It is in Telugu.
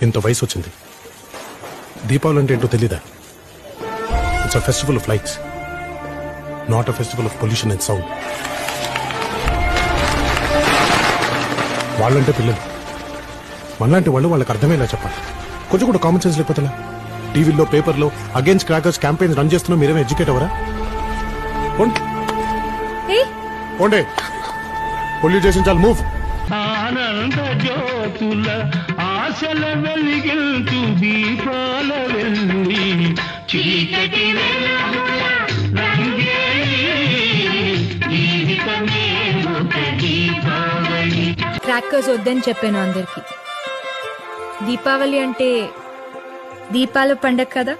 ఇంత వయసు వచ్చింది, దీపావళి అంటే ఏంటో తెలీదా? It's a festival of lights, not a festival of pollution and sound. వాళ్ళంటే పిల్లలు, మనలాంటి వాళ్ళు వాళ్ళకి అర్థమయ్యేలా చెప్పాలి. కొంచెం కూడా కామన్ సెన్స్ లేకపోతే టీవీలో పేపర్లో అగేన్స్ట్ క్రాకర్స్ క్యాంపెయిన్ రన్ చేస్తున్నా మీరేమో ఎడ్యుకేట్ అవరా? పోండే, పొల్యూట్ చేసిన చాలు, మూవ్. ఆనంద జ్యోతుల ఆశల వెలిగించు దీపాల వెళ్ళి చీకటి క్రాకర్స్ వద్దని చెప్పాను అందరికి. దీపావళి అంటే దీపాల పండగ కదా.